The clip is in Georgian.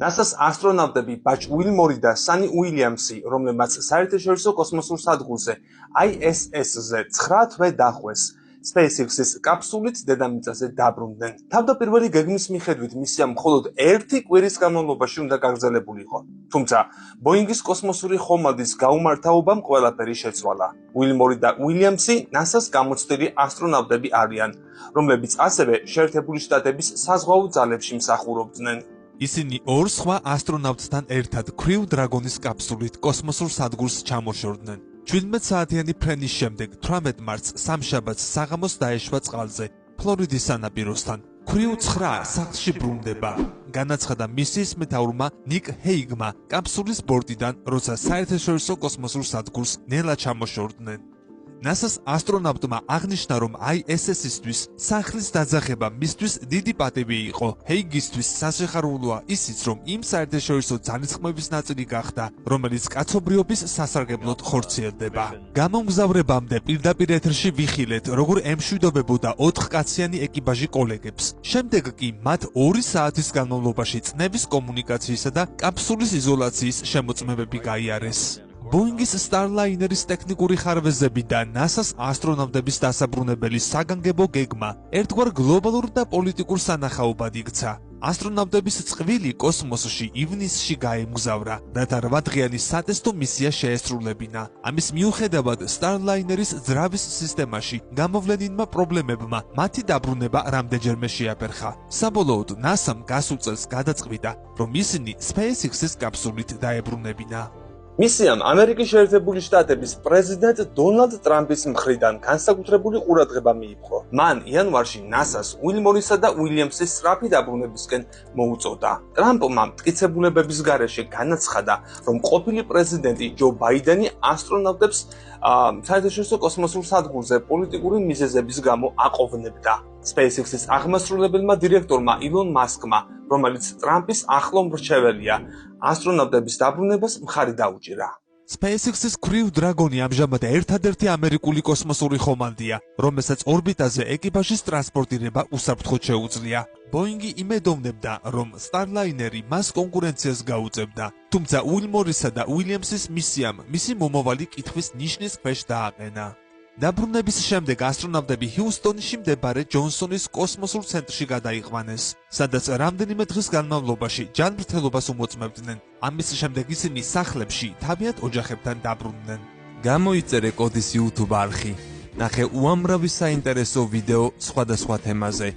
NASA-ს ასტრონავტები ბაჩ უილმორი და სანი უილიამსი, რომლებმაც საერთაშორისო კოსმოსურ სადგურზე ISS-ზე 9 თვე დახვეს, SpaceX-ის კაფსულით დედამიწაზე დაბრუნდნენ. თავდაპირველი გეგმის მიხედვით მისია მხოლოდ 1 კვირის განმავლობაში უნდა გაგრძელებულიყო. თუმცა ბოინგის კოსმოსური ხომალდის გაუმართავობამ ყველაფერი შეცვალა. უილმორი და უილიამსი NASA-ს გამოცდილი ასტრონავტები არიან, რომლებიც ასევე შეერთებული შტატების საზღვაო ძალებში მსახურობდნენ. ისინი ორ სხვა ასტრონავტთან ერთად Crew Dragon-ის კაფსულით კოსმოსურ სადგურს ჩამოშორდნენ. 17 საათიანი ფრენის შემდეგ 18 მარტს სამშაბათს საღამოს დაეშვა წყალზე, ფლორიდის სანაპიროსთან. Crew 9 სახლში ბრუნდება. განაცხადა მისიის მეთაურმა ნიკ ჰეიგმა კაფსულის ბორტიდან, როცა საერთაშორისო კოსმოსურ სადგურს ნელა ჩამოშორდნენ. NASA-ს ასტრონავტმა აღნიშნა, რომ ISS-ისთვის სახლის დაძახება მისთვის დიდი პატივი იყო. ჰეიგისთვის სასიხარულოა ისიც, რომ იმ საერთაშორისო ძალისხმევის ნაწილი გახდა, რომელიც კაცობრიობის სასარგებლოდ ხორციელდება. გამომგზავრებამდე პირდაპირ ეთერში ვიხილეთ, როგორ ემშვიდობებოდა 4 კაციანი ეკიპაჟი კოლეგებს. შემდეგ კი მათ 2 საათის განმავლობაში წნევის კომუნიკაციისა და კაფსულის იზოლაციის შემოწმებები გაიარეს. ბოინგის სტარლაინერის ტექნიკური ხარვეზები და NASA-ს ასტრონავტების დასაბრუნებელი საგანგებო გეგმა ერთგვარ გლობალურ და პოლიტიკურ სანახაობად იქცა. ასტრონავტების წყვილი კოსმოსში ივნისში გაემგზავრა, რათა 8 დღიანი სატესტო მისია შეესრულებინა. ამის მიუხედავად სტარლაინერის ძრავის სისტემაში გამოვლენილმა პრობლემებმა მათი დაბრუნება რამდენჯერმე შეაფერხა. საბოლოოდ NASA-მ გასულ წელს გადაწყვიტა, რომ ისინი SpaceX-ის კაფსულით დაებრუნებინა. მისიამ ამერიკის შეერთებული შტატების პრეზიდენტ დონალდ ტრამპის მხრიდან განსაკუთრებული ყურადღება მიიპყრო. მან იანვარში NASA-ს უილმორისა და უილიამსის სწრაფი დაბრუნებისკენ მოუწოდა. ტრამპმა მტკიცებულებების გარეშე განაცხადა, რომ ყოფილი პრეზიდენტი ჯო ბაიდენი ასტრონავტებს საერთაშორისო კოსმოსურ სადგურზე პოლიტიკური მიზეზების გამო აყოვნებდა. SpaceX-ის აღმასრულებელმა დირექტორმა ილონ მასკმა, რომელიც ტრამპის ახლო მრჩეველია, ასტრონავტების დაბრუნებას მხარი დაუჭირა. SpaceX-ის Crew Dragon-ი ამჟამად ერთადერთი ამერიკული კოსმოსური ხომალდია, რომელსაც ორბიტაზე ეკიპაჟის ტრანსპორტირება უსაფრთხოდ შეუძლია. ბოინგი იმედოვნებდა, რომ სტარლაინერი მას კონკურენციას გაუწევდა, თუმცა უილმორისა და უილიამსის მისიამ მისი მომავალი კითხვის ნიშნის ქვეშ დააყენა. დაბრუნების შემდეგ ასტრონავტები ჰიუსტონში მდებარე ჯონსონის კოსმოსურ ცენტრში გადაიყვანეს, სადაც რამდენიმე დღის განმავლობაში ჯანმრთელობას უმოწმებდნენ. ამის შემდეგ ისინი სახლებში თავიანთ ოჯახებთან დაბრუნდნენ. გამოიწერე კოდის YouTube არხი. ნახე უამრავი საინტერესო ვიდეო სხვადასხვა თემაზე.